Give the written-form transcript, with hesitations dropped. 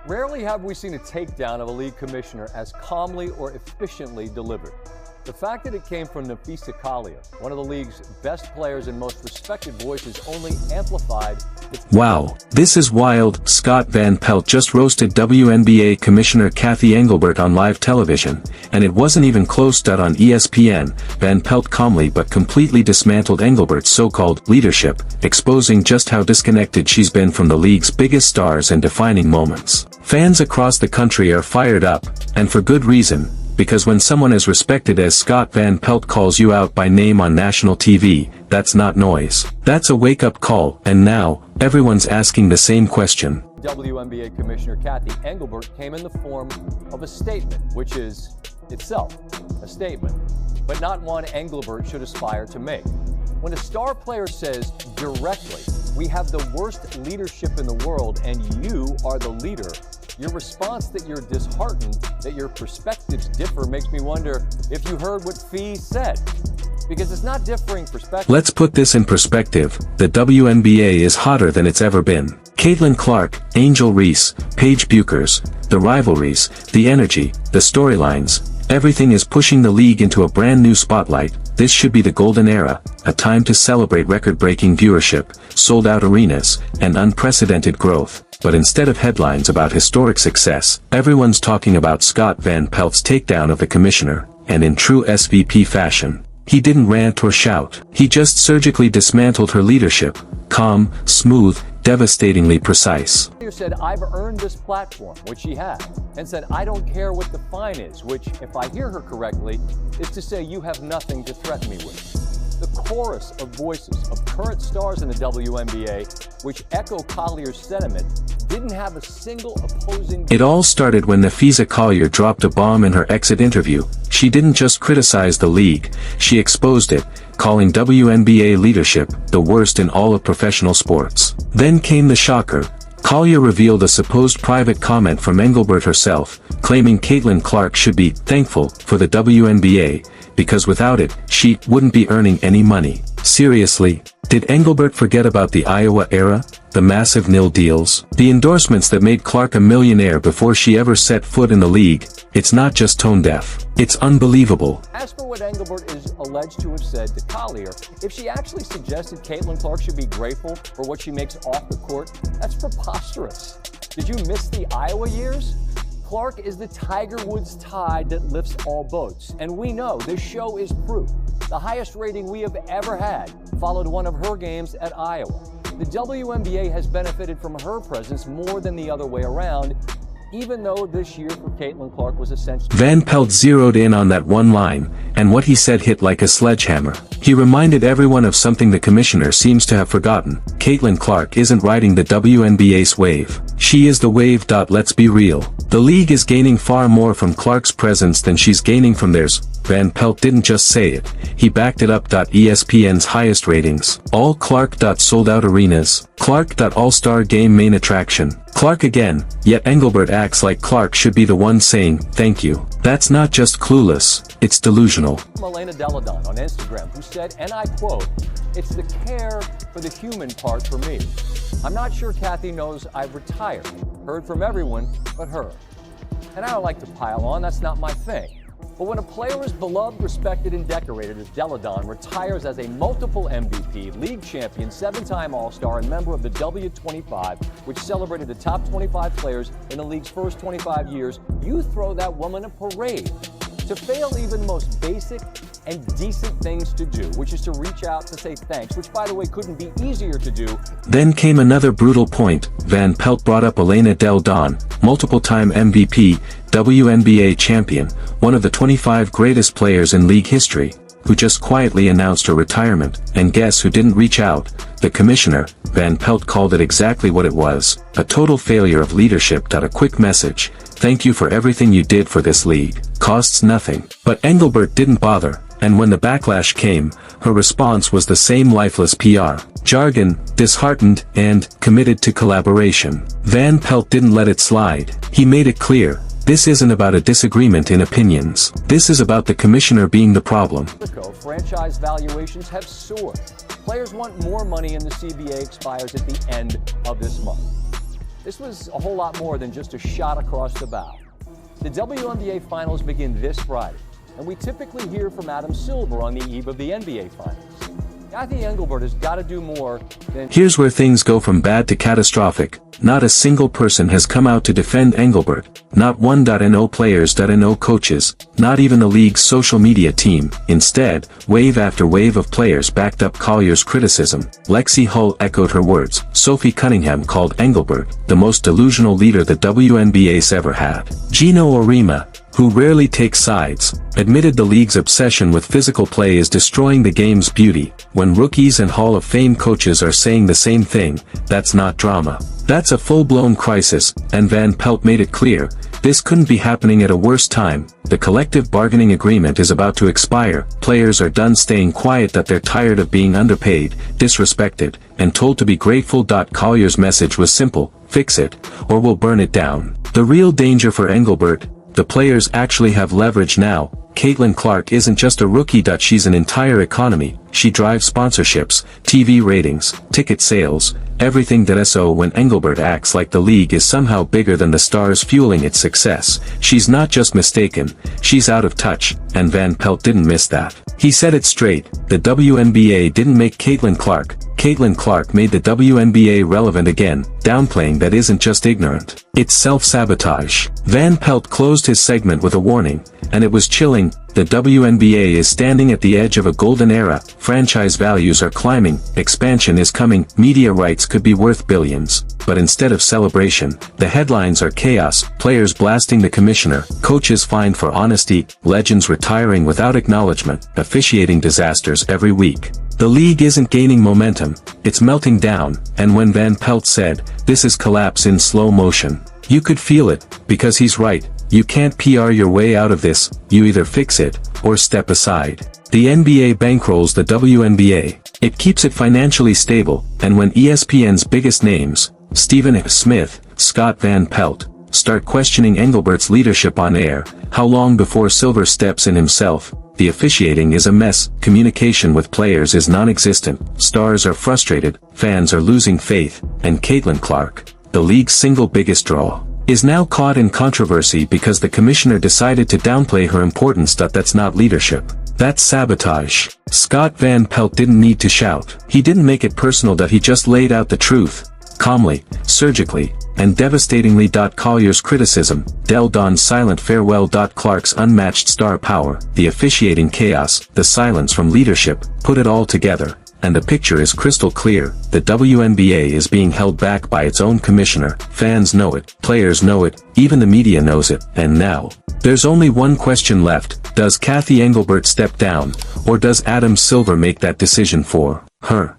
Rarely have we seen a takedown of a league commissioner as calmly or efficiently delivered. The fact that it came from Nafisa Collier, one of the league's best players and most respected voices, only amplified its... Wow, this is wild. Scott Van Pelt just roasted WNBA Commissioner Kathy Engelbert on live television, and it wasn't even close. On ESPN, Van Pelt calmly but completely dismantled Engelbert's so-called leadership, exposing just how disconnected she's been from the league's biggest stars and defining moments. Fans across the country are fired up, and for good reason, because when someone as respected as Scott Van Pelt calls you out by name on national TV, that's not noise. That's a wake-up call, and now, everyone's asking the same question. WNBA Commissioner Kathy Engelbert came in the form of a statement, which is itself a statement, but not one Engelbert should aspire to make. When a star player says directly, "We have the worst leadership in the world and you are the leader," your response that you're disheartened, that your perspectives differ, makes me wonder if you heard what Fee said. Because it's not differing perspectives. Let's put this in perspective. The WNBA is hotter than it's ever been. Caitlin Clark, Angel Reese, Paige Buchers, the rivalries, the energy, the storylines, everything is pushing the league into a brand new spotlight. This should be the golden era, a time to celebrate record-breaking viewership, sold-out arenas, and unprecedented growth. But instead of headlines about historic success, everyone's talking about Scott Van Pelt's takedown of the commissioner, and in true SVP fashion, he didn't rant or shout. He just surgically dismantled her leadership, calm, smooth, devastatingly precise. He said, "I've earned this platform," which she had, and said, "I don't care what the fine is," which, if I hear her correctly, is to say you have nothing to threaten me with. The chorus of voices of current stars in the WNBA, which echo Collier's sentiment, didn't have a single opposing... It all started when Nafisa Collier dropped a bomb in her exit interview. She didn't just criticize the league, she exposed it, calling WNBA leadership the worst in all of professional sports. Then came the shocker. Collier revealed a supposed private comment from Engelbert herself, claiming Caitlin Clark should be thankful for the WNBA, because without it, she wouldn't be earning any money. Seriously, did Engelbert forget about the Iowa era? The massive nil deals? The endorsements that made Clark a millionaire before she ever set foot in the league? It's not just tone deaf. It's unbelievable. As for what Engelbert is alleged to have said to Collier, if she actually suggested Caitlin Clark should be grateful for what she makes off the court, that's preposterous. Did you miss the Iowa years? Clark is the Tiger Woods tide that lifts all boats. And we know this show is proof. The highest rating we have ever had followed one of her games at Iowa. The WNBA has benefited from her presence more than the other way around, even though this year for Caitlin Clark was essentially... Van Pelt zeroed in on that one line, and what he said hit like a sledgehammer. He reminded everyone of something the commissioner seems to have forgotten. Caitlin Clark isn't riding the WNBA's wave. She is the wave. Let's be real. The league is gaining far more from Clark's presence than she's gaining from theirs. Van Pelt didn't just say it, he backed it up. ESPN's highest ratings. All Clark. Sold out arenas. Clark. All-star game main attraction. Clark again, yet Engelbert acts like Clark should be the one saying, "Thank you." That's not just clueless, it's delusional. Elena Deladon on Instagram, who said, and I quote, "It's the care for the human part for me. I'm not sure Kathy knows I've retired. Heard from everyone but her." And I don't like to pile on, that's not my thing. But when a player is beloved, respected, and decorated as Deladon retires as a multiple MVP, league champion, 7-time All-Star, and member of the W25, which celebrated the top 25 players in the league's first 25 years, you throw that woman a parade. To fail even most basic and decent things to do, which is to reach out to say thanks, which by the way couldn't be easier to do. Then came another brutal point. Van Pelt brought up Elena Deladon, multiple-time MVP, WNBA champion, one of the 25 greatest players in league history, who just quietly announced her retirement, and guess who didn't reach out? The commissioner. Van Pelt called it exactly what it was, a total failure of leadership. A quick message, "Thank you for everything you did for this league. Costs nothing." But Engelbert didn't bother, and when the backlash came, her response was the same lifeless PR jargon, disheartened, and committed to collaboration. Van Pelt didn't let it slide. He made it clear, this isn't about a disagreement in opinions. This is about the commissioner being the problem. Franchise valuations have soared. Players want more money and the CBA expires at the end of this month. This was a whole lot more than just a shot across the bow. The WNBA Finals begin this Friday, and we typically hear from Adam Silver on the eve of the NBA Finals. Kathy Engelbert has got to do more than... Here's where things go from bad to catastrophic. Not a single person has come out to defend Engelbert, not one.no players.no coaches, not even the league's social media team. Instead, wave after wave of players backed up Collier's criticism. Lexi Hull echoed her words. Sophie Cunningham called Engelbert the most delusional leader the WNBA's ever had. Gino Orima, who rarely takes sides, admitted the league's obsession with physical play is destroying the game's beauty. When rookies and Hall of Fame coaches are saying the same thing, that's not drama. That's a full-blown crisis, and Van Pelt made it clear, this couldn't be happening at a worse time. The collective bargaining agreement is about to expire, players are done staying quiet that they're tired of being underpaid, disrespected, and told to be grateful. Collier's message was simple, fix it, or we'll burn it down. The real danger for Engelbert, the players actually have leverage now. Caitlin Clark isn't just a rookie. She's an entire economy. She drives sponsorships, TV ratings, ticket sales, everything. So when Engelbert acts like the league is somehow bigger than the stars fueling its success, she's not just mistaken, she's out of touch, and Van Pelt didn't miss that. He said it straight, the WNBA didn't make Caitlin Clark. Caitlin Clark made the WNBA relevant again, downplaying that isn't just ignorant, it's self-sabotage. Van Pelt closed his segment with a warning, and it was chilling. The WNBA is standing at the edge of a golden era, franchise values are climbing, expansion is coming, media rights could be worth billions. But instead of celebration, the headlines are chaos, players blasting the commissioner, coaches fined for honesty, legends retiring without acknowledgement, officiating disasters every week. The league isn't gaining momentum, it's melting down, and when Van Pelt said, this is collapse in slow motion, you could feel it, because he's right. You can't PR your way out of this, you either fix it, or step aside. The NBA bankrolls the WNBA, it keeps it financially stable, and when ESPN's biggest names, Stephen F. Smith, Scott Van Pelt, start questioning Engelbert's leadership on air, how long before Silver steps in himself? The officiating is a mess, communication with players is non-existent, stars are frustrated, fans are losing faith, and Caitlin Clark, the league's single biggest draw, is now caught in controversy because the commissioner decided to downplay her importance. That's not leadership. That's sabotage. Scott Van Pelt didn't need to shout. He didn't make it personal. He just laid out the truth, calmly, surgically, and devastatingly. Collier's criticism, Del Don's silent farewell. Clark's unmatched star power, the officiating chaos, the silence from leadership, put it all together, and the picture is crystal clear. The WNBA is being held back by its own commissioner. Fans know it, players know it, even the media knows it, and now, there's only one question left. Does Kathy Engelbert step down, or does Adam Silver make that decision for her?